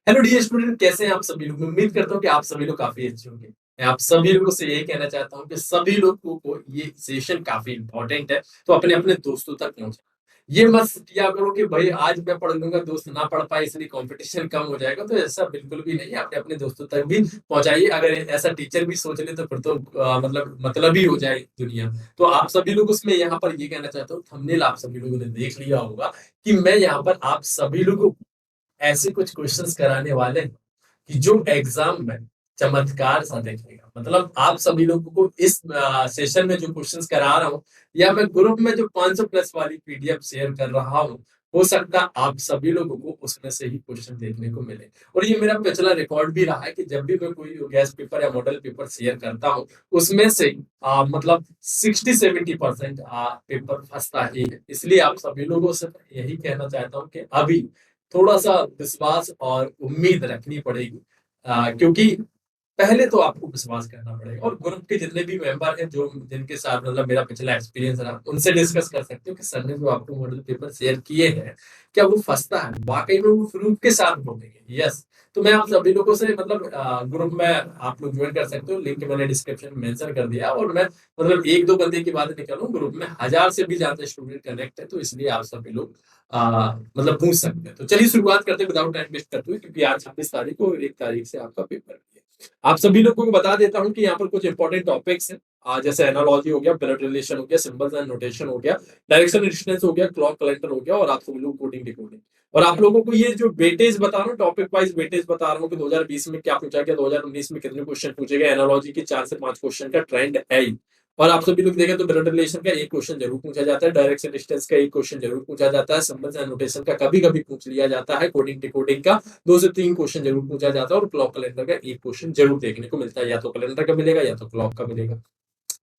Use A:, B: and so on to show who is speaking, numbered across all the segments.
A: Hello dear student, कैसे हैं आप सभी लोग। मैं उम्मीद करता हूँ कि आप सभी लोग काफी अच्छे होंगे। मैं आप सभी लोगों से यही कहना चाहता हूँ कि सभी लोगों को ये सेशन काफी इंपॉर्टेंट है, तो अपने अपने दोस्तों तक पहुंचा। ये मत किया करो कि भाई आज मैं पढ़ लूंगा, दोस्त ना पढ़ पाए इसलिए कंपटीशन कम हो जाएगा। तो ऐसा बिल्कुल भी नहीं है, अपने अपने दोस्तों तक भी पहुंचाइए। अगर ऐसा टीचर भी सोच ले तो फिर तो मतलब ही हो जाए दुनिया। तो आप सभी लोग उसमें यहाँ पर ये कहना चाहता हूँ, थंबनेल आप सभी लोगों ने देख लिया होगा कि मैं यहाँ पर आप सभी लोगों को ऐसे कुछ क्वेश्चंस कराने वाले हैं कि जो एग्जाम में चमत्कार सा दिखेगा। मतलब आप सभी लोगों को इस सेशन में जो क्वेश्चंस करा रहा हूँ या मैं ग्रुप में जो 500 प्लस वाली पीडीएफ शेयर कर रहा हूँ, हो सकता है आप सभी लोगों को उसमें से ही क्वेश्चन देखने को मिले। और ये मेरा पिछला रिकॉर्ड भी रहा है कि जब भी मैं कोई गैस पेपर या मॉडल पेपर शेयर करता हूँ, उसमें से मतलब 60-70% पेपर फंसता ही है। इसलिए आप सभी लोगों से यही कहना चाहता हूँ कि अभी थोड़ा सा विश्वास और उम्मीद रखनी पड़ेगी। क्योंकि पहले तो आपको विश्वास करना पड़ेगा और ग्रुप के जितने भी मेंबर हैं जो जिनके साथ मतलब मेरा पिछला एक्सपीरियंस रहा, उनसे डिस्कस कर सकते हो कि सर ने जो आपको मॉडल पेपर शेयर किए हैं, क्या वो फंसता है वाकई में, वो प्रूफ के साथ बोलेंगे यस। तो मैं आप सभी लोगों से मतलब ग्रुप में आप लोग ज्वाइन कर सकते हो, लिंक मैंने डिस्क्रिप्शन में मेंशन कर दिया। और मैं मतलब एक दो बंदे की बात नहीं कर रहा हूँ, ग्रुप में 1000 से भी ज्यादा स्टूडेंट कनेक्ट है, तो इसलिए आप सभी लोग मतलब पूछ सकते हैं। तो चलिए शुरुआत करते हैं विदाउट टाइम वेस्ट करते हुए, क्योंकि आज 26 तारीख को और 1 तारीख से आपका पेपर भी है। आप सभी लोगों को बता देता हूँ कि यहाँ पर कुछ इंपॉर्टेंट टॉपिक्स हैं, जैसे एनालॉजी हो गया, ब्लड रिलेशन हो गया, सिंबल्स एंड नोटेशन हो गया, डायरेक्शन डिस्टेंस हो गया, क्लॉक कैलेंडर हो गया, और आप सभी लोग कोडिंग डिकोडिंग। और आप लोगों को ये जो वेटेज बता रहा हूँ, टॉपिक वाइज वेटेज बता रहा हूँ कि 2020 में क्या पूछा गया, 2019 में कितने क्वेश्चन पूछे गए। एनालॉजी के 4 से 5 क्वेश्चन का ट्रेंड है ही। और आप सभी लोग देखें तो ब्लड रिलेशन का एक क्वेश्चन जरूर पूछा जाता है, डायरेक्शन डिस्टेंस का एक क्वेश्चन जरूर पूछा जाता है, सिंबल्स एंड नोटेशन का कभी कभी पूछ लिया जाता है, कोडिंग डिकोडिंग का 2 से 3 क्वेश्चन जरूर पूछा जाता है, और क्लॉक कैलेंडर का एक क्वेश्चन जरूर देखने को मिलता है, या तो कैलेंडर का मिलेगा या तो क्लॉक का मिलेगा।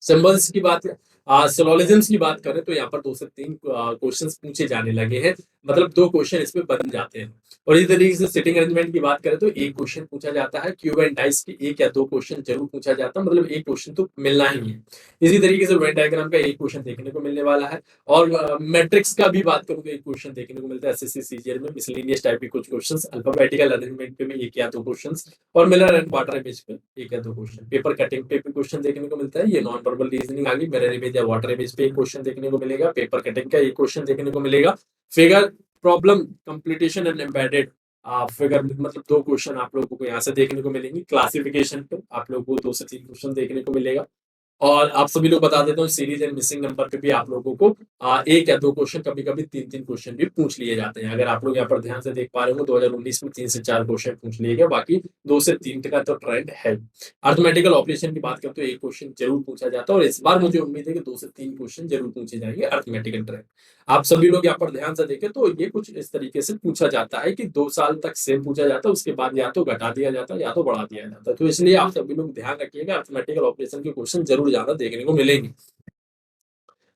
A: सिंबल्स की बात सिलोजिज्म्स की बात करें तो यहाँ पर 2 से 3 क्वेश्चंस पूछे जाने लगे हैं। मतलब 2 क्वेश्चन इसमें बन जाते हैं। और इस तरीके से सिटिंग अरेंजमेंट की बात करें तो एक क्वेश्चन पूछा जाता है, क्यूब एंड डाइस की 1 या 2 क्वेश्चन जरूर पूछा जाता है, मतलब एक क्वेश्चन तो मिलना ही है। इसी तरीके से वेन डायग्राम का एक क्वेश्चन देखने को मिलने वाला है। और मैट्रिक्स का भी बात करूँ तो एक क्वेश्चन देखने को मिलता है एसएससी सीजीएल में, मिसलेनियस टाइप के कुछ क्वेश्चन, अल्फाबेटिकल अरेंजमेंट पे में 1 या 2 क्वेश्चन, और मिलर एंड वाटर इमेज पे 1 या 2 क्वेश्चन। पेपर कटिंग पे भी क्वेश्चन देखने को मिलता है। ये नॉन वर्बल रीजनिंग आ गई, मिरर इमेज या वाटर इमेज पे एक क्वेश्चन देखने को मिलेगा, पेपर कटिंग का एक क्वेश्चन देखने को मिलेगा। Figure problem completion and embedded figure मतलब 2 क्वेश्चन आप लोगों को यहाँ से देखने को मिलेंगे। क्लासिफिकेशन पे आप लोगों को 2 से 3 क्वेश्चन देखने को मिलेगा। और आप सभी लोग बता देता हूँ, सीरीज एंड मिसिंग नंबर पे भी आप लोगों को 1 या 2 क्वेश्चन, कभी कभी 3-3 क्वेश्चन भी पूछ लिए जाते हैं। अगर आप लोग यहाँ पर ध्यान से देख पा रहे हो, 2019 में 3 से 4 क्वेश्चन पूछ लिए गए, बाकी 2 से 3 का तो ट्रेंड है। अर्थमेटिकल ऑपरेशन की बात करें तो एक क्वेश्चन जरूर पूछा जाता है, और इस बार मुझे उम्मीद है कि 2 से 3 क्वेश्चन जरूर पूछे जाएंगे अर्थमेटिकल ट्रेंड। आप सभी लोग यहाँ पर ध्यान से देखें तो ये कुछ इस तरीके से पूछा जाता है कि 2 साल तक सेम पूछा जाता है, उसके बाद या तो घटा दिया जाता है या तो बढ़ा दिया जाता है। तो इसलिए आप सभी लोग ध्यान रखिएगा, अर्थमेटिकल ऑपरेशन के क्वेश्चन जरूर ज्यादा देखने को मिलेंगे।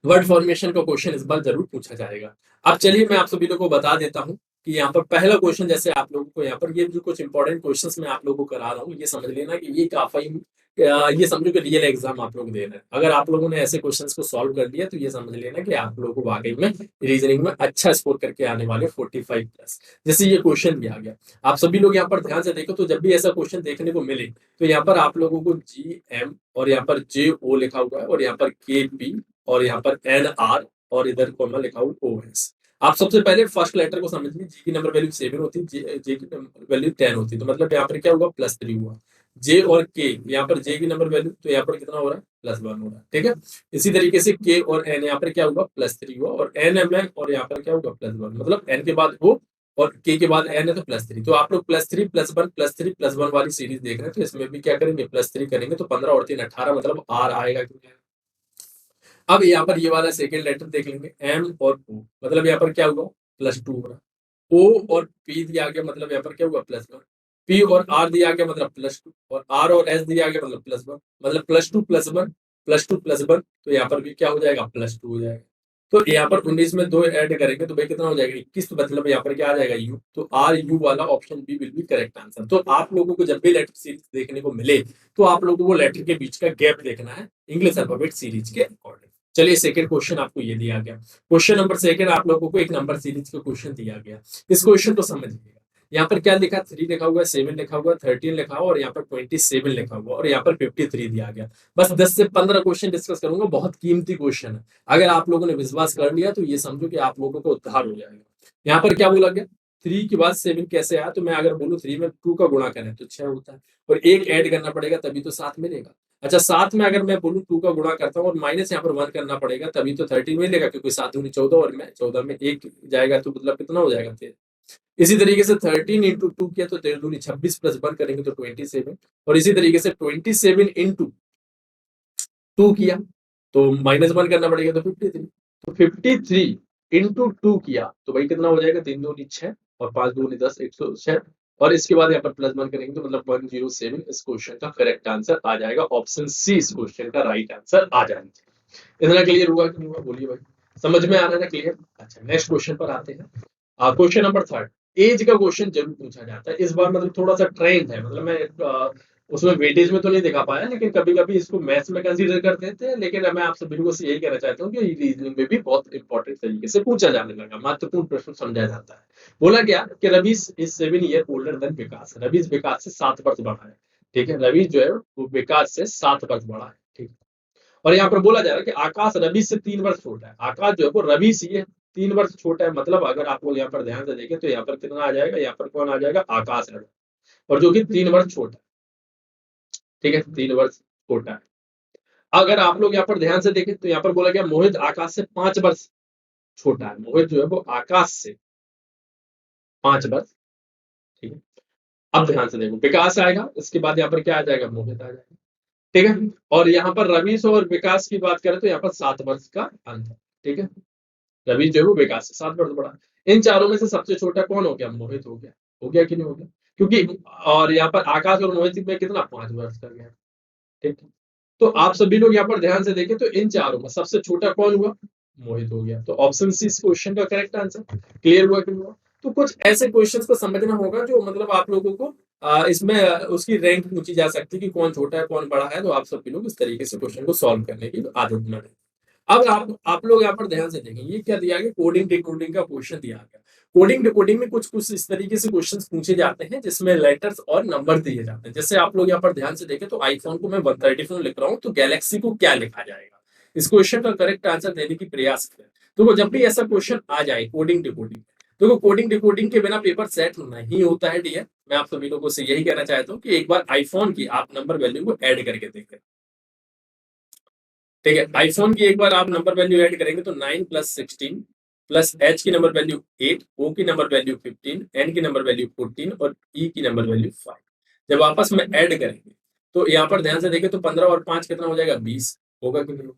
A: वर्ड फॉर्मेशन का क्वेश्चन इस बार जरूर पूछा जाएगा। अब चलिए मैं आप सभी लोगों को बता देता हूँ कि यहाँ पर पहला क्वेश्चन, जैसे आप लोगों को यहाँ पर ये जो कुछ इंपॉर्टेंट क्वेश्चंस मैं आप लोगों को करा रहा हूँ, ये समझ लेना कि ये काफी ये समझो कि रियल एग्जाम आप लोग दे रहे हैं। अगर आप लोगों ने ऐसे क्वेश्चंस को सॉल्व कर लिया तो ये समझ लेना कि आप लोगों को वाकई में रीजनिंग में अच्छा स्कोर करके आने वाले 45 प्लस। जैसे ये क्वेश्चन भी आ गया, आप सभी लोग यहाँ पर ध्यान से देखो, तो जब भी ऐसा क्वेश्चन देखने को मिले तो यहाँ पर आप लोगों को GM और यहाँ पर JO लिखा हुआ है, और यहाँ पर KP और यहाँ पर NR, और इधर कॉमा लिखा हुआ OS। आप सबसे पहले फर्स्ट लेटर को समझिए। जी की नंबर वैल्यू 7 होती है, जे की नंबर वैल्यू 10 होती है, तो मतलब यहाँ पर क्या होगा, +3 हुआ। जे और के, यहाँ पर जे की नंबर वैल्यू तो यहाँ पर कितना हो रहा है, +1 हो रहा है, ठीक है। इसी तरीके से के और एन, यहाँ पर क्या होगा, +3 हुआ, और एन एम एन, और यहाँ पर क्या होगा, +1, मतलब एन के बाद O और के बाद एन है तो +3। तो आप लोग +3 +1 +3 +1 वाली सीरीज देख रहे हैं, तो इसमें भी क्या करेंगे, +3 करेंगे तो 15 और 3 18, मतलब R आएगा। अब यहाँ पर ये वाला सेकेंड लेटर देख लेंगे, एम और ओ, मतलब यहाँ पर क्या हुआ, +2 हो रहा। ओ और पी दिया गया, मतलब यहाँ पर क्या हुआ, +1। पी और आर दिया गया, मतलब +2, और आर और एस दिया गया, मतलब +1, मतलब +2 +1 +2 +1, तो यहाँ पर भी क्या हो जाएगा, +2 हो जाएगा। तो यहाँ पर 19 में 2 ऐड करेंगे तो भाई कितना हो जाएगा, 21, तो मतलब यहाँ पर क्या आ जाएगा, यू। तो आर यू वाला option B will be correct answer. तो आप लोगों को जब भी लेटर सीरीज देखने को मिले तो आप लोगों को लेटर के बीच का गैप देखना है इंग्लिश अल्फाबेट सीरीज के अकॉर्डिंग। चलिए सेकंड क्वेश्चन आपको ये दिया गया। क्वेश्चन नंबर सेकंड, आप लोगों को एक नंबर सीरीज का क्वेश्चन दिया गया। इस क्वेश्चन को समझिएगा। यहाँ पर क्या लिखा, 3 लिखा हुआ है, 7 लिखा हुआ है, 13 लिखा हुआ है और यहाँ पर 27 लिखा हुआ है और यहाँ पर 53 दिया गया। बस 10 से 15 क्वेश्चन डिस्कस करूंगा, बहुत कीमती क्वेश्चन है। अगर आप लोगों ने विश्वास कर लिया तो ये समझो कि आप लोगों को उद्धार हो जाएगा। यहाँ पर क्या बोला गया, 3 के बाद 7 कैसे आया, तो मैं अगर बोलूँ 3 में 2 का गुणा करें तो 6 होता है और 1 ऐड करना पड़ेगा तभी तो 7 मिलेगा। अच्छा, 7 में अगर मैं बोलूँ 2 का गुणा करता हूँ और माइनस यहाँ पर 1 करना पड़ेगा तभी तो 13 मिलेगा, क्योंकि 7 दूनी 14 और मैं 14 में 1 जाएगा तो मतलब कितना हो जाएगा 13। इसी तरीके से 13 इंटू 2 किया तो 13 दूनी 26 प्लस 1 करेंगे तो 27 और इसी तरीके से 27 इंटू 2 किया तो माइनस 1 करना पड़ेगा तो 53। तो 53 इंटू 2 किया तो भाई कितना हो जाएगा, 3 दूनी 6 और 5 दूनी 10, 106 और इसके बाद यहाँ पर प्लस 1 करेंगे तो मतलब 107। इस क्वेश्चन का करेक्ट आंसर आ जाएगा ऑप्शन सी, इस क्वेश्चन का राइट आंसर आ जाएगा। इतना क्लियर हुआ कि नहीं हुआ, बोलिए भाई, समझ में आ रहा है ना, क्लियर। अच्छा, नेक्स्ट क्वेश्चन पर आते हैं। क्वेश्चन नंबर 3, एज का क्वेश्चन जरूर पूछा जाता है इस बार, मतलब थोड़ा सा ट्रेंड है, मतलब मैं उसमें वेटेज में तो नहीं दिखा पाया, लेकिन कभी कभी इसको मैथ्स में कंसीडर कर देते हैं, लेकिन मैं आप सभी को यही कहना चाहता हूँ कि रीजनिंग में भी बहुत इंपॉर्टेंट तरीके से पूछा जाने लगा, महत्वपूर्ण प्रश्न समझा जाता है। बोला क्या कि Ravi is 7 year older than Vikas, Ravi Vikas से 7 वर्ष बड़ा है। ठीक है, रवि जो है वो विकास से 7 वर्ष बड़ा है। ठीक है, और यहाँ पर बोला जा रहा है कि आकाश रवि से 3 वर्ष छोटा है। आकाश जो है वो रवि से 3 वर्ष छोटा है, मतलब अगर आप लोग यहाँ पर ध्यान से देखें तो यहाँ पर कितना आ जाएगा, यहाँ पर कौन आ जाएगा, आकाश रवि, और जो कि 3 वर्ष छोटा है। ठीक है, 3 वर्ष छोटा है। अगर आप लोग यहाँ पर ध्यान से देखें तो यहाँ पर बोला गया मोहित आकाश से 5 वर्ष छोटा है। मोहित जो है वो आकाश से 5 वर्ष। ठीक है, अब ध्यान से देखो, विकास आएगा, इसके बाद यहाँ पर क्या आ जाएगा, मोहित आ जाएगा। ठीक है, और यहाँ पर रवि और विकास की बात करें तो यहाँ पर 7 वर्ष का अंतर। ठीक है, रवि जो है वो विकास से 7 वर्ष बड़ा। इन चारों में से सबसे छोटा कौन हो गया, मोहित हो गया कि नहीं हो गया, क्योंकि और यहाँ पर आकाश और मोहित में कितना 5 वर्ष का गया। ठीक है, तो आप सभी लोग यहाँ पर ध्यान से देखें तो इन चारों में सबसे छोटा कौन हुआ, मोहित हो गया। तो ऑप्शन सी इस क्वेश्चन का करेक्ट आंसर। क्लियर हुआ कि नहीं हुआ। तो कुछ ऐसे क्वेश्चंस को समझना होगा जो मतलब आप लोगों को इसमें उसकी रैंक पूछी जा सकती है कि कौन छोटा है कौन बड़ा है, तो आप सभी लोग इस तरीके से क्वेश्चन को सॉल्व करने की आदत बना। अब आप लोग यहाँ पर ध्यान से देखें, ये क्या दिया गया, कोडिंग डिकोडिंग का क्वेश्चन दिया गया। कोडिंग डिकोडिंग में कुछ कुछ इस तरीके से क्वेश्चंस पूछे जाते हैं जिसमें लेटर्स और नंबर दिए जाते हैं। जैसे आप लोग यहाँ पर ध्यान से देखें तो आईफोन को मैं 134 लिख रहा हूँ तो गैलेक्सी को क्या लिखा जाएगा, इस क्वेश्चन का करेक्ट आंसर देने की प्रयास करें। तो जब भी ऐसा क्वेश्चन आ जाए कोडिंग डिकोडिंग, तो कोडिंग डिकोडिंग के बिना पेपर सेट नहीं होता है डियर। मैं आप सभी लोगों से यही कहना चाहता हूँ कि एक बार आईफोन की आप नंबर वैल्यू को ऐड करके देखें। ठीक है, आईफोन की एक बार आप नंबर वैल्यू ऐड करेंगे तो 9 प्लस 16 प्लस एच की नंबर वैल्यू 8, ओ की नंबर वैल्यू 15, एन की नंबर वैल्यू 14 और ई की नंबर वैल्यू 5। जब आपस में ऐड करेंगे तो यहाँ पर ध्यान से देखें तो 15 और 5 कितना हो जाएगा, 20 होगा कि नहीं,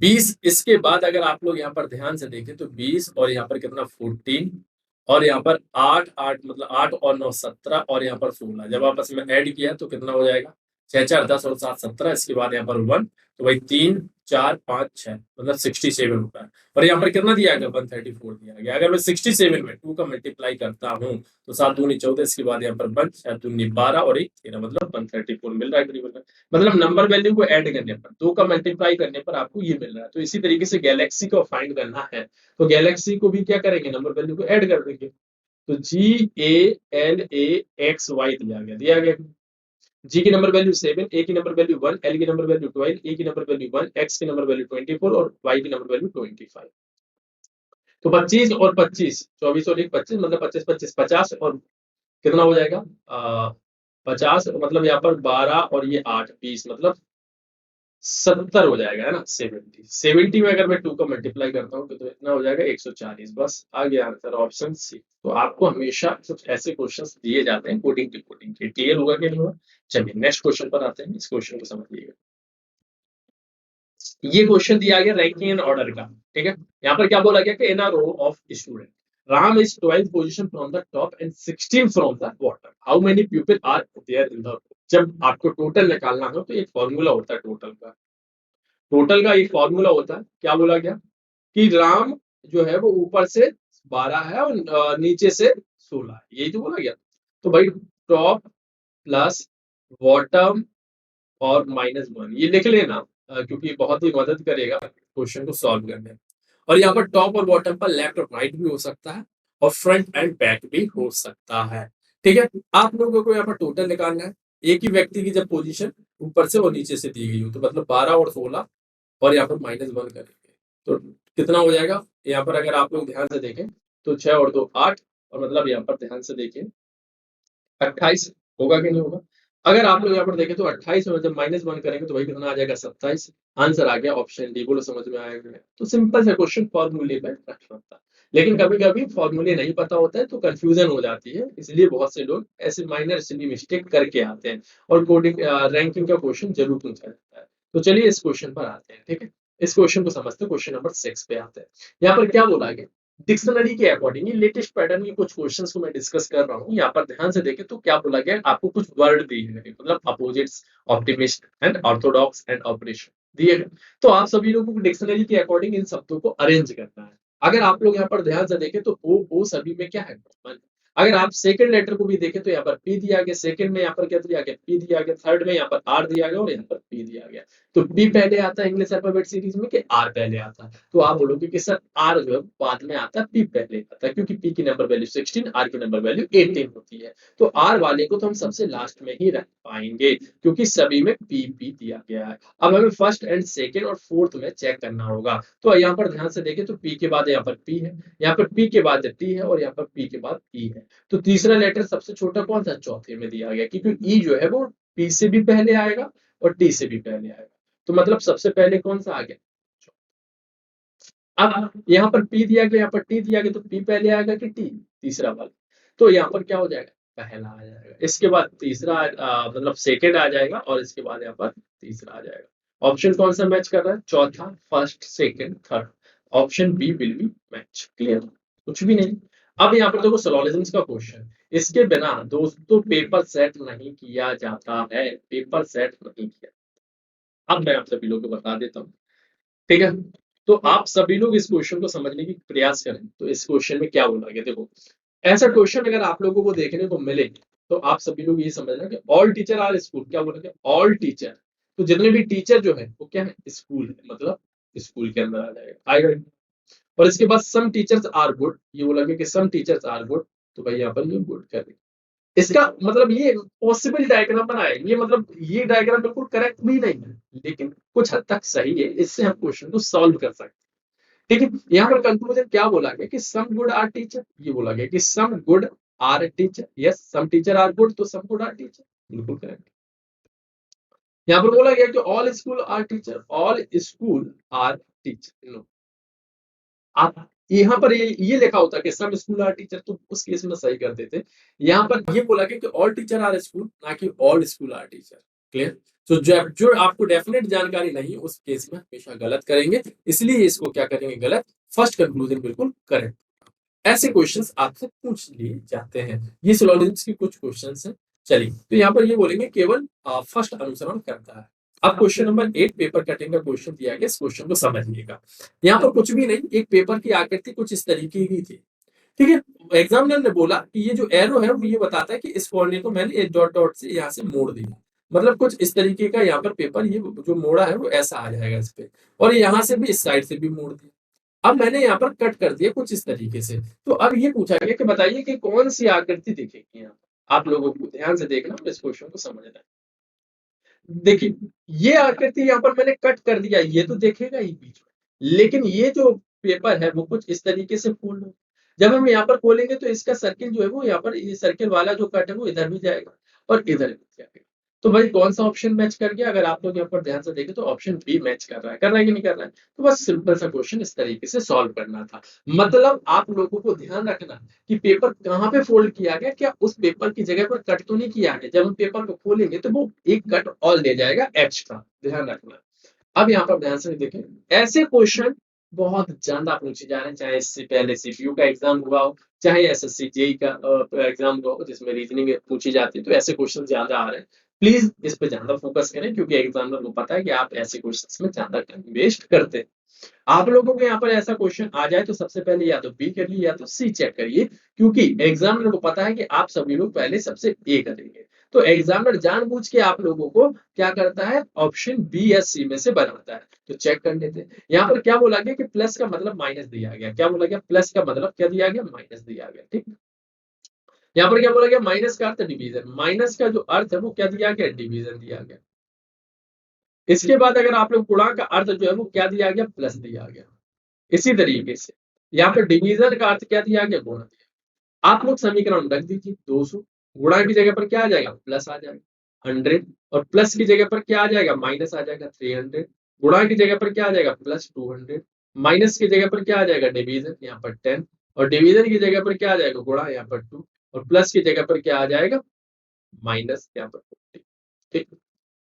A: 20। इसके बाद अगर आप लोग यहाँ पर ध्यान से देखें तो 20 और यहाँ पर कितना 14 और यहाँ पर 8 8 मतलब 8 और 9 17 और यहाँ पर 16। जब आपस में ऐड किया तो कितना हो जाएगा, 6 4 10 और 7 17। इसके बाद यहाँ पर 1, तो भाई 3 4 5 6 मतलब 67 होता है। और यहाँ पर कितना दिया गया, 134 दिया गया। अगर मैं 67 में 2 का मल्टीप्लाई करता हूँ तो 7 दूनी 14, इसके बाद यहाँ पर 1 7 दूनी 12 और 1 13 मतलब 134 मिल रहा है। मतलब नंबर वैल्यू को ऐड करने पर 2 का मल्टीप्लाई करने पर आपको ये मिल रहा है। तो इसी तरीके से गैलेक्सी को फाइंड करना है तो गैलेक्सी को भी क्या करेंगे, नंबर वैल्यू को ऐड कर देंगे। तो GALAXY दिया गया। जी की नंबर वैल्यू 7, ए की नंबर वैल्यू 1, एल की नंबर वैल्यू 12, ए की नंबर वैल्यू 1, एक्स की नंबर वैल्यू 24 और वाई की नंबर वैल्यू 25। तो 25 और 25, 24 और 1 25 मतलब 25 25 50 और कितना हो जाएगा 50 मतलब यहाँ पर 12 और ये 8 20 मतलब 70 हो जाएगा, है ना। 70 में अगर मैं 2 का मल्टीप्लाई करता हूँ तो इतना हो जाएगा 140। बस आ गया आंसर ऑप्शन सी। तो आपको हमेशा कुछ ऐसे क्वेश्चंस दिए जाते हैं कोडिंग डिकोडिंग के। क्लियर होगा कि नहीं हुआ। चलिए नेक्स्ट क्वेश्चन पर आते हैं, इस क्वेश्चन को समझिएगा। ये क्वेश्चन दिया गया रैंकिंग एंड ऑर्डर का। ठीक है, यहाँ पर क्या बोला गया कि in a row of student Ram is 12th position from the top and 16 from the bottom, how many people are there in the row. जब आपको टोटल निकालना हो तो एक फॉर्मूला होता है टोटल का एक फॉर्मूला होता है। क्या बोला गया कि राम जो है वो ऊपर से 12 है और नीचे से 16 है, यही तो बोला गया। तो भाई टॉप प्लस बॉटम और -1 ये लिख लेना, क्योंकि बहुत ही मदद करेगा क्वेश्चन को सॉल्व करने में। और यहाँ पर टॉप और बॉटम पर लेफ्ट और राइट भी हो सकता है और फ्रंट एंड बैक भी हो सकता है। ठीक है। आप लोगों को यहाँ पर टोटल निकालना है। एक ही व्यक्ति की जब पोजीशन ऊपर से और नीचे से दी गई हो तो मतलब 12 और 16 और यहाँ पर -1 करेंगे तो कितना हो जाएगा। यहाँ पर अगर आप लोग ध्यान से देखें तो 6 और 2 8 और मतलब यहाँ पर ध्यान से देखें 28 होगा कि नहीं होगा। अगर आप लोग यहाँ पर देखें तो 28 में जब -1 करेंगे तो वही कितना आ जाएगा 27। आंसर आ गया ऑप्शन डी। बोलो समझ में आया कि नहीं? तो सिंपल सा क्वेश्चन फॉर्मूले पे रखना था। लेकिन कभी-कभी फॉर्मूले नहीं पता होता है तो कंफ्यूजन हो जाती है। इसलिए बहुत से लोग ऐसे माइनर सिली मिस्टेक करके आते हैं और कोडिंग रैंकिंग का क्वेश्चन जरूर पूछा जाता है। तो चलिए इस क्वेश्चन पर आते हैं, ठीक है? इस क्वेश्चन को समझते हैं, क्वेश्चन नंबर 6 पे आते हैं। यहाँ पर क्या बोला गया? डिक्शनरी के अकॉर्डिंग ये लेटेस्ट पैटर्न के कुछ क्वेश्चंस को मैं डिस्कस कर रहा हूँ। यहाँ पर ध्यान से देखें तो क्या बोला गया, आपको कुछ वर्ड दिए गए मतलब opposites, optimist and Orthodox and operation दिए गए। तो आप सभी लोगों को डिक्शनरी के अकॉर्डिंग इन शब्दों को अरेंज करना है। अगर आप लोग यहाँ पर ध्यान से देखें तो ओ सभी में क्या है, कॉमन। अगर आप सेकंड लेटर को भी देखें तो यहाँ पर पी दिया गया, सेकंड में यहाँ पर क्या दिया गया, पी दिया गया, थर्ड में यहाँ पर आर दिया गया और यहाँ पर पी दिया गया। तो पी पहले आता है इंग्लिश अल्फाबेट सीरीज में कि आर पहले आता है। तो आप बोलोगे कि सर आर जो है बाद में आता है, पी पहले आता है, क्योंकि पी की नंबर वैल्यू 16, आर की नंबर वैल्यू 18 होती है। तो आर वाले को तो हम सबसे लास्ट में ही रख पाएंगे क्योंकि सभी में पी पी दिया गया है। अब हमें फर्स्ट एंड सेकेंड और फोर्थ में चेक करना होगा। तो यहाँ पर ध्यान से देखें तो पी के बाद यहाँ पर पी है, यहाँ पर पी के बाद टी है और यहाँ पर पी के बाद ई है। तो तीसरा लेटर सबसे छोटा कौन सा, चौथे में दिया गया, क्योंकि ई जो है वो पी से भी पहले आएगा और टी से भी पहले आएगा। तो मतलब सबसे पहले कौन सा आ गया। अब यहाँ पर पी दिया गया, यहाँ पर टी दिया गया, तो पी पहले आएगा कि टी, तीसरा वाला। तो यहाँ पर क्या हो जाएगा, पहला आ जाएगा। इसके बाद तीसरा मतलब सेकेंड आ जाएगा और इसके बाद यहाँ पर तीसरा आ जाएगा। ऑप्शन कौन सा मैच कर रहा है, चौथा, first, second, third. Option B will be match. Clear, कुछ भी नहीं। अब यहाँ पर देखो सोलोलिज्म्स का क्वेश्चन, इसके बिना दोस्तों पेपर सेट नहीं किया जाता है, पेपर सेट नहीं किया। अब मैं आप सभी लोगों को बता देता हूँ, ठीक है। तो आप सभी लोग इस क्वेश्चन को समझने की प्रयास करें। तो इस क्वेश्चन में क्या बोला गया, देखो ऐसा क्वेश्चन अगर आप लोगों को देखने को मिले तो आप सभी लोग ये समझना कि ऑल टीचर आर स्कूल। क्या बोला गया, ऑल टीचर। तो जितने भी टीचर जो है वो क्या है, स्कूल है, मतलब स्कूल के अंदर आ जाएगा, आएगा। और इसके बाद सम टीचर्स आर गुड, ये बोला गया कि सम टीचर्स आर गुड। तो भाई यहाँ पर ये गुड कर देंगे। इसका मतलब ये पॉसिबल डायग्राम बनाए, ये मतलब ये डायग्राम बिल्कुल करेक्ट भी नहीं है लेकिन कुछ हद तक सही है, इससे हम क्वेश्चन को सॉल्व कर सकते हैं, ठीक है। यहाँ पर कंक्लूजन क्या बोला गया कि सम गुड आर टीचर, ये बोला गया कि some good are teacher. Yes, some teacher are good, तो सम गुड आर टीचर, बिल्कुल करेक्ट। यहाँ पर बोला गया कि all school are teacher, all school are teacher. No, आप यहाँ पर ये लिखा होता कि सम स्कूल आर टीचर, तो उस केस में सही कर देते। यहाँ पर ये बोला कि ऑल टीचर आर स्कूल, ना कि all school are teacher. Clear. तो जो आपको डेफिनेट जानकारी नहीं उस केस में हमेशा गलत करेंगे, इसलिए इसको क्या करेंगे, गलत। फर्स्ट कंक्लूजन बिल्कुल करेक्ट। ऐसे क्वेश्चंस आपसे पूछ लिए जाते हैं। ये सिलोजिम्स के कुछ क्वेश्चंस हैं। चलिए, तो यहाँ पर ये बोलेंगे केवल फर्स्ट अनुसरण करता है। अब क्वेश्चन नंबर 8 पेपर कटिंग का क्वेश्चन दिया गया, इस क्वेश्चन को समझिएगा। यहाँ पर कुछ भी नहीं, एक पेपर की आकृति कुछ इस तरीके की थी, ठीक है। एग्जामिनर ने बोला कि ये जो एरो है वो ये बताता है कि इस कोऑर्डिनेट को मैंने एक डॉट डॉट से यहाँ से मोड़ दिया, मतलब कुछ इस तरीके का यहाँ पर पेपर ये जो मोड़ा है वो ऐसा आ जाएगा इस पे, और यहाँ से भी इस साइड से भी मोड़ दिया। अब मैंने यहाँ पर कट कर दिया कुछ इस तरीके से। तो अब ये पूछा गया कि बताइए कि कौन सी आकृति दिखेगी यहाँ। आप लोगों को ध्यान से देखना और इस क्वेश्चन को समझना है। देखिए, ये आकृति यहाँ पर मैंने कट कर दिया, ये तो देखेगा ही बीच में, लेकिन ये जो पेपर है वो कुछ इस तरीके से फोल्ड हो। जब हम यहाँ पर खोलेंगे तो इसका सर्किल जो है वो यहाँ पर, ये सर्किल वाला जो कट है वो इधर भी जाएगा और इधर भी जाएगा। तो भाई कौन सा ऑप्शन मैच कर गया, अगर आप लोग यहाँ पर ध्यान से देखें तो ऑप्शन बी मैच कर रहा है कि नहीं कर रहा है। तो बस सिंपल सा क्वेश्चन इस तरीके से सॉल्व करना था। मतलब आप लोगों को ध्यान रखना कि पेपर कहाँ पे फोल्ड किया गया, क्या उस पेपर की जगह पर कट तो नहीं किया गया। जब हम पेपर को खोलेंगे तो वो एक कट और ले जाएगा एक्स्ट्रा, ध्यान रखना। अब यहाँ पर ध्यान से देखें, ऐसे क्वेश्चन बहुत ज्यादा पूछे जा रहे हैं, चाहे इससे पहले सीपीयू का एग्जाम हुआ हो, चाहे एसएससी जेई का एग्जाम हुआ हो जिसमें रीजनिंग पूछी जाती है, तो ऐसे क्वेश्चन ज्यादा आ रहे हैं। प्लीज इस पे ज्यादा फोकस करें क्योंकि एग्जामिनर को पता है कि आप ऐसे क्वेश्चंस में ज्यादा टाइम वेस्ट करते हैं। आप लोगों को यहाँ पर ऐसा क्वेश्चन आ जाए तो सबसे पहले या तो बी करिए या तो सी चेक करिए, क्योंकि एग्जामिनर को पता है कि आप सभी लोग पहले सबसे ए करेंगे। तो एग्जामिनर जानबूझ के आप लोगों को क्या करता है, ऑप्शन बी या सी में से बनाता है। तो चेक कर लेते हैं। यहाँ पर क्या बोला गया कि प्लस का मतलब माइनस दिया गया, क्या बोला गया, प्लस का मतलब क्या दिया गया, माइनस दिया गया, ठीक। यहाँ पर क्या बोला गया, माइनस का अर्थ डिवीजन, माइनस का जो अर्थ है वो क्या दिया गया, डिवीजन दिया गया। इसके बाद अगर आप लोग गुणा का अर्थ जो है वो क्या दिया गया, प्लस दिया गया। इसी तरीके से यहाँ पर डिवीजन का अर्थ क्या दिया गया, गुणा दिया। आप लोग समीकरण रख दीजिए, 200 गुणा की जगह पर क्या आ जाएगा, प्लस आ जाएगा 100, और प्लस की जगह पर क्या आ जाएगा, माइनस आ जाएगा 300, गुणा की जगह पर क्या आ जाएगा, प्लस 200, माइनस की जगह पर क्या आ जाएगा, डिवीजन यहाँ पर 10, और डिवीजन की जगह पर क्या आ जाएगा, गुणा यहाँ पर 2, और प्लस की जगह पर क्या आ जाएगा, माइनस यहाँ पर 50। ठीक,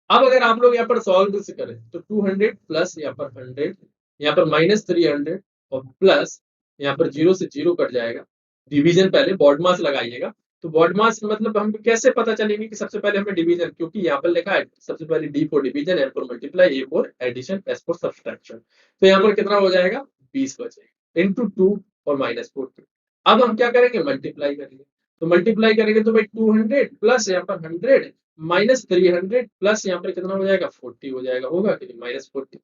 A: अब अगर आप लोग यहाँ पर सॉल्व से करें तो 200 प्लस यहाँ पर 100, यहाँ पर माइनस 300, और प्लस यहाँ पर जीरो से जीरो कट जाएगा। डिवीजन पहले बॉड मास लगाइएगा। तो बॉड मास मतलब हम कैसे पता चलेंगे कि सबसे पहले हमें डिवीजन, क्योंकि यहाँ पर लिखा है सबसे पहले D for division, M for multiply, A for addition, S for subtraction. तो यहाँ पर कितना हो जाएगा, 20 बचेगा इंटू 2 और माइनस 40। अब हम क्या करेंगे, मल्टीप्लाई करेंगे। तो मल्टीप्लाई करेंगे तो भाई 200 प्लस यहाँ पर 100 माइनस 300 प्लस यहाँ पर कितना हो जाएगा, 40 हो जाएगा, होगा कि नहीं, माइनस 40।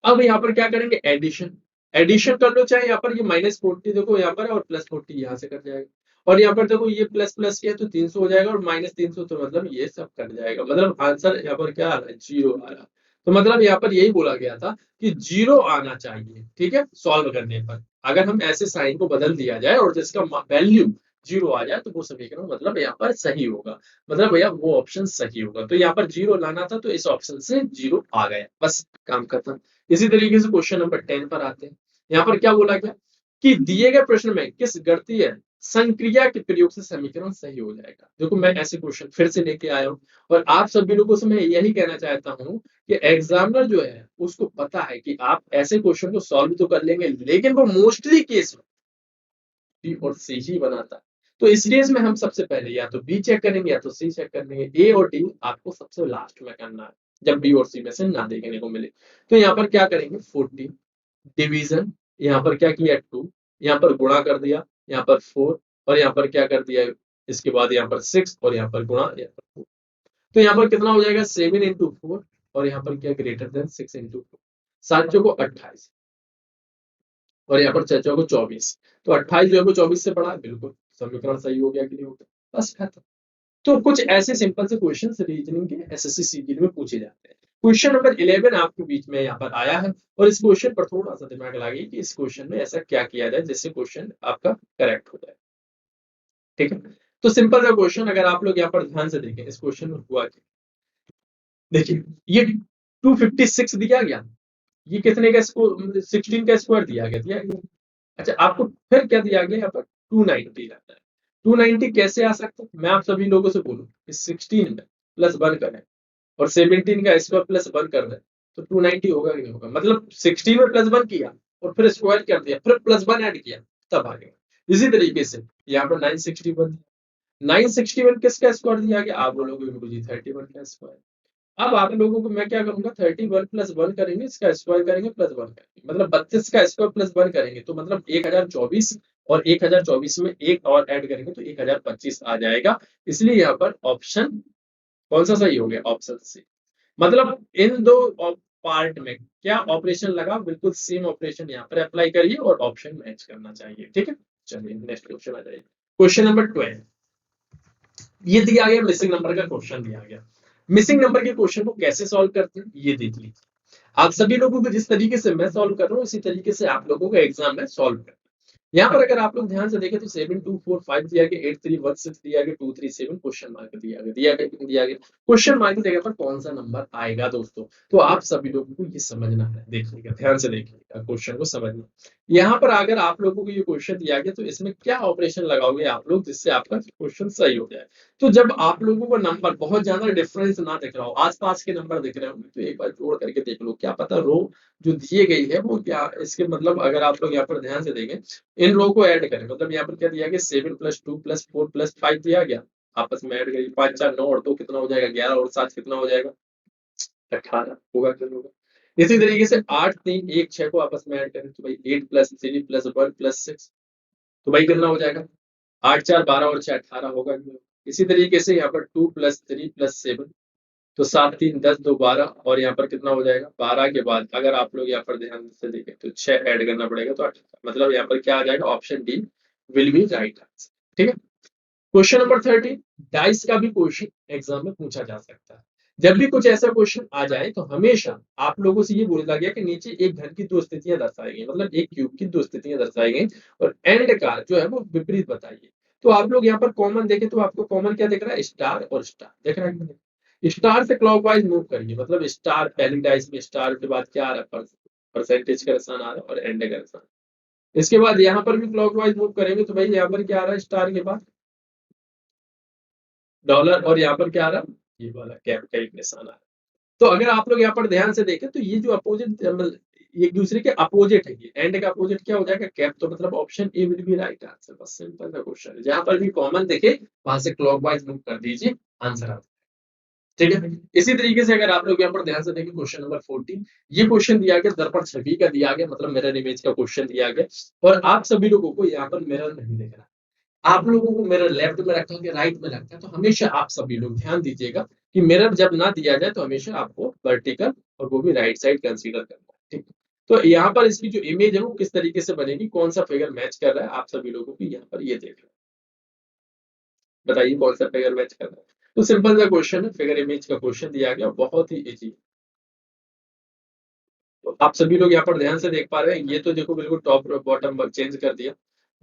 A: अब यहाँ पर क्या करेंगे, एडिशन, एडिशन कर लो, चाहे यहाँ पर ये माइनस 40 देखो यहाँ पर, और प्लस 40 यहाँ से कट जाएगा, और यहाँ पर देखो ये प्लस प्लस किया तो 300 हो जाएगा, और माइनस 300 तो मतलब ये सब कट जाएगा, मतलब आंसर यहाँ पर क्या आ रहा है, जीरो आ रहा है। तो मतलब यहाँ पर यही बोला गया था कि जीरो आना चाहिए, ठीक है, सॉल्व करने पर। अगर हम ऐसे साइन को बदल दिया जाए और जिसका वैल्यू जीरो आ जाए तो वो समीकरण मतलब यहाँ पर सही होगा, मतलब भैया वो ऑप्शन सही होगा। तो यहाँ पर जीरो लाना था तो इस ऑप्शन से जीरो आ गया, बस काम खत्म। इसी तरीके से क्वेश्चन नंबर 10 पर आते हैं। यहाँ पर क्या बोला गया कि दिए गए प्रश्न में किस गणितीय संक्रिया के प्रयोग से समीकरण सही हो जाएगा। देखो मैं ऐसे क्वेश्चन फिर से लेके आया हूँ, और आप सभी लोगों से मैं यही कहना चाहता हूँ कि एग्जामिनर जो है उसको पता है कि आप ऐसे क्वेश्चन को सॉल्व तो कर लेंगे, लेकिन वो मोस्टली केस में बी और सी ही बनाता है। तो इस केस में हम सबसे पहले या तो बी चेक करेंगे या तो सी चेक करेंगे, ए और डी आपको सबसे लास्ट में करना है, जब बी और सी में से ना देखने को मिले। तो यहाँ पर क्या करेंगे, 40 डिवीजन, यहाँ पर क्या किया 2, यहाँ पर गुणा कर दिया, यहाँ पर 4, और यहाँ पर क्या कर दिया, इसके बाद यहाँ पर 6, और यहाँ पर गुणा, यहाँ पर 4। तो यहाँ पर कितना हो जाएगा, 7 इंटू 4, और यहाँ पर क्या ग्रेटर देन 6 इंटू 4, 7 चौको 28, और यहाँ पर 6 चौको 24। तो 28 जो है वो 24 से बड़ा है, बिल्कुल समीकरण सही हो गया कि नहीं हो गया, बस खत्म। तो कुछ ऐसे सिंपल से क्वेश्चंस रीजनिंग के एसएससी सीजीएल में पूछे जाते हैं। क्वेश्चन नंबर 11 आपके बीच में यहाँ पर आया है, और इस क्वेश्चन पर थोड़ा सा दिमाग लगाइए कि इस क्वेश्चन में ऐसा क्या किया जाए जिससे क्वेश्चन आपका करेक्ट हो जाए। ठीक है, तो सिंपल सा क्वेश्चन, अगर आप लोग यहाँ पर ध्यान से देखें इस क्वेश्चन में हुआ क्या। देखिए ये 256 दिया गया, ये कितने का, 16 का स्क्वायर दिया गया। अच्छा आपको फिर क्या दिया गया, यहाँ पर 290 रहता है। 290 कैसे आ सकता है, मैं आप सभी लोगों से बोलूं कि 16 में प्लस 1 करें और 17 का स्क्वायर प्लस 1 कर दें तो 290 होगा कि नहीं होगा, मतलब 16 में प्लस 1 किया और फिर स्क्वायर कर दिया, फिर प्लस 1 ऐड किया, तब आ गया। इसी तरीके से यहाँ पर 961, 961 किसका स्क्वायर दिया गया, आप बोलोगे गुरु जी 31 का स्क्वायर। अब आप लोगों को मैं क्या करूंगा, 31 प्लस 1 करेंगे, इसका स्क्वायर करेंगे प्लस 1 करेंगे, मतलब 32 का स्क्वायर प्लस 1 करेंगे तो मतलब 1024, और 1024 में एक और ऐड करेंगे तो 1025 आ जाएगा। इसलिए यहाँ पर ऑप्शन कौन सा सही हो गया, ऑप्शन सी। मतलब इन दो पार्ट में क्या ऑपरेशन लगा, बिल्कुल सेम ऑपरेशन यहाँ पर अप्लाई करिए और ऑप्शन मैच करना चाहिए। ठीक है, चलिए नेक्स्ट क्वेश्चन आ जाइए। क्वेश्चन नंबर 12, ये दिया गया मिसिंग नंबर का क्वेश्चन दिया गया। मिसिंग नंबर के क्वेश्चन को कैसे सॉल्व करते हैं ये देख लीजिए। आप सभी लोगों को जिस तरीके से मैं सॉल्व कर रहा हूँ इसी तरीके से आप लोगों को एग्जाम में सॉल्व करना है। यहाँ पर अगर आप लोग ध्यान से देखें तो 7245 दिया गया, 8316 दिया गया, 237 क्वेश्चन मार्क दिया गया क्वेश्चन मार्क की जगह पर कौन सा नंबर आएगा दोस्तों, तो आप सभी लोगों को ये समझना है, देखिएगा ध्यान से देखिएगा क्वेश्चन को समझना। यहाँ पर अगर आप लोगों को ये क्वेश्चन दिया गया तो इसमें क्या ऑपरेशन लगाओगे आप लोग जिससे आपका क्वेश्चन सही हो जाए। तो जब आप लोगों को नंबर बहुत ज्यादा डिफरेंस ना दिख रहा हो, आसपास के नंबर दिख रहे होंगे, तो एक बार जोड़ करके देख लो, क्या पता रो जो दिए गई है वो क्या, इसके मतलब अगर आप लोग यहाँ पर ध्यान से देखें इन रो को ऐड करें, मतलब यहाँ पर क्या दिया गया, 7 प्लस 2 प्लस 4 प्लस 5 दिया गया, आपस में ऐड करिए, 5 4 9 और 2 कितना हो जाएगा, 11 और 7 कितना हो जाएगा, 18 होगा कि नहीं होगा। इसी तरीके से 8 3 1 6 को आपस में ऐड करें तो भाई 8 प्लस 3 प्लस 1 प्लस 6, तो भाई कितना हो जाएगा, 8 4 12 और 6 18 होगा कि नहीं होगा। इसी तरीके से यहाँ पर 2 प्लस 3 प्लस 7, तो 7 3 10 2 12, और यहाँ पर कितना हो जाएगा, 12 के बाद अगर आप लोग यहाँ पर ध्यान से देखें तो 6 ऐड करना पड़ेगा तो 18, मतलब यहाँ पर क्या आ जाएगा, option D will be right answer. ठीक है, क्वेश्चन नंबर 13, डाइस का भी क्वेश्चन एग्जाम में पूछा जा सकता है। जब भी कुछ ऐसा क्वेश्चन आ जाए तो हमेशा आप लोगों से ये बोला गया कि नीचे एक घन की दो स्थितियां दर्शाई गई, मतलब एक क्यूब की दो स्थितियां दर्शाई गई और एंड का जो है वो विपरीत बताइए। तो आप लोग यहाँ पर कॉमन देखें तो आपको कॉमन क्या दिख रहा है, स्टार और स्टार दिख रहा है। स्टार से क्लॉकवाइज मूव करिए, मतलब स्टार पहली डाइस में स्टार के बाद क्या आ रहा है, परसेंटेज का निशान आ रहा है और एंड का निशान। इसके बाद यहाँ पर भी क्लॉकवाइज मूव करेंगे तो भाई यहाँ पर क्या आ रहा है, स्टार के बाद डॉलर और यहाँ पर क्या आ रहा है, ये वाला कैप का एक निशान आ रहा है। तो अगर आप लोग यहाँ पर ध्यान से देखें तो ये जो अपोजिट एक दूसरे के अपोजिट है, ये एंड का अपोजिट क्या हो जाएगा, कैप। तो मतलब option A will be right answer. बस सिंपल सा क्वेश्चन है, जहां पर भी कॉमन देखे वहां से क्लॉकवाइज मूव कर दीजिए, आंसर आता है। ठीक है, इसी तरीके से अगर आप लोग यहाँ पर ध्यान से देखें क्वेश्चन नंबर 14, ये क्वेश्चन दिया गया दर्पण छवि का दिया गया, मतलब मिरर इमेज का क्वेश्चन दिया गया और आप सभी लोगों को यहाँ पर मिरर नहीं दिख रहा, आप लोगों को मिरर लेफ्ट में रखा है राइट में रखा है। तो हमेशा आप सभी लोग ध्यान दीजिएगा कि मिरर जब ना दिया जाए तो हमेशा आपको वर्टिकल और वो भी राइट साइड कंसीडर करना है। ठीक, तो यहाँ पर इसकी जो इमेज है वो किस तरीके से बनेगी, कौन सा फिगर मैच कर रहा है, आप सभी लोगों को यहाँ पर ये देख रहे हैं, बताइए कौन सा फिगर मैच कर रहा है। तो सिंपल सा क्वेश्चन है, फिगर इमेज का क्वेश्चन दिया गया, बहुत ही इजी। तो आप सभी लोग यहाँ पर ध्यान से देख पा रहे हैं, ये तो देखो बिल्कुल टॉप बॉटम चेंज कर दिया।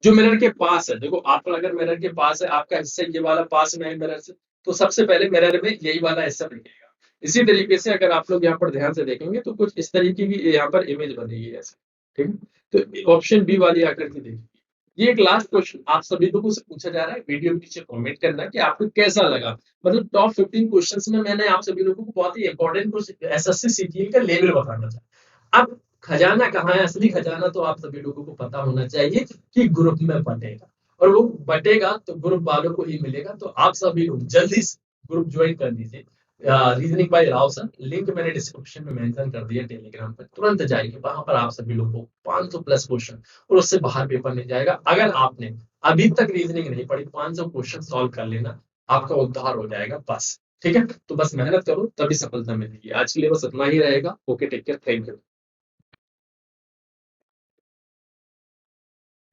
A: जो मिरर के पास है, देखो आप अगर मिरर के पास है, आपका हिस्सा ये वाला पास में है मिरर से, तो सबसे पहले मिरर में यही वाला हिस्सा दिखेगा। इसी तरीके से अगर आप लोग यहाँ पर ध्यान से देखेंगे तो कुछ इस तरीके की यहाँ पर इमेज बनेगी ऐसे। ठीक है, तो ऑप्शन बी वाली आकृति देखिए। ये एक लास्ट क्वेश्चन आप सभी लोगों से पूछा जा रहा है, वीडियो के नीचे कमेंट करना कि आपको कैसा लगा। मतलब टॉप 15 क्वेश्चंस में मैंने आप सभी लोगों को बहुत ही इंपॉर्टेंट कुछ एसएससी सीजीएल का लेवल बताना चाहा। अब खजाना कहाँ है, असली खजाना तो आप सभी लोगों को पता होना चाहिए कि ग्रुप में बटेगा, और वो बटेगा तो ग्रुप वालों को ही मिलेगा। तो आप सभी लोग जल्दी से ग्रुप ज्वाइन कर लीजिए। Reasoning bye Rao sir, link मैंने डिस्क्रिप्शन में मेंशन कर दिया, टेलीग्राम पर तुरंत जाइए, वहां पर आप सभी लोगों को 500 प्लस क्वेश्चन और उससे बाहर पेपर मिल जाएगा। अगर आपने अभी तक रीजनिंग नहीं पढ़ी, 500 क्वेश्चन सॉल्व कर लेना, आपका उद्धार हो जाएगा बस। ठीक है, तो बस मेहनत करो तभी सफलता मिलेगी। आज के लिए बस इतना ही रहेगा। Okay, take care, thank you.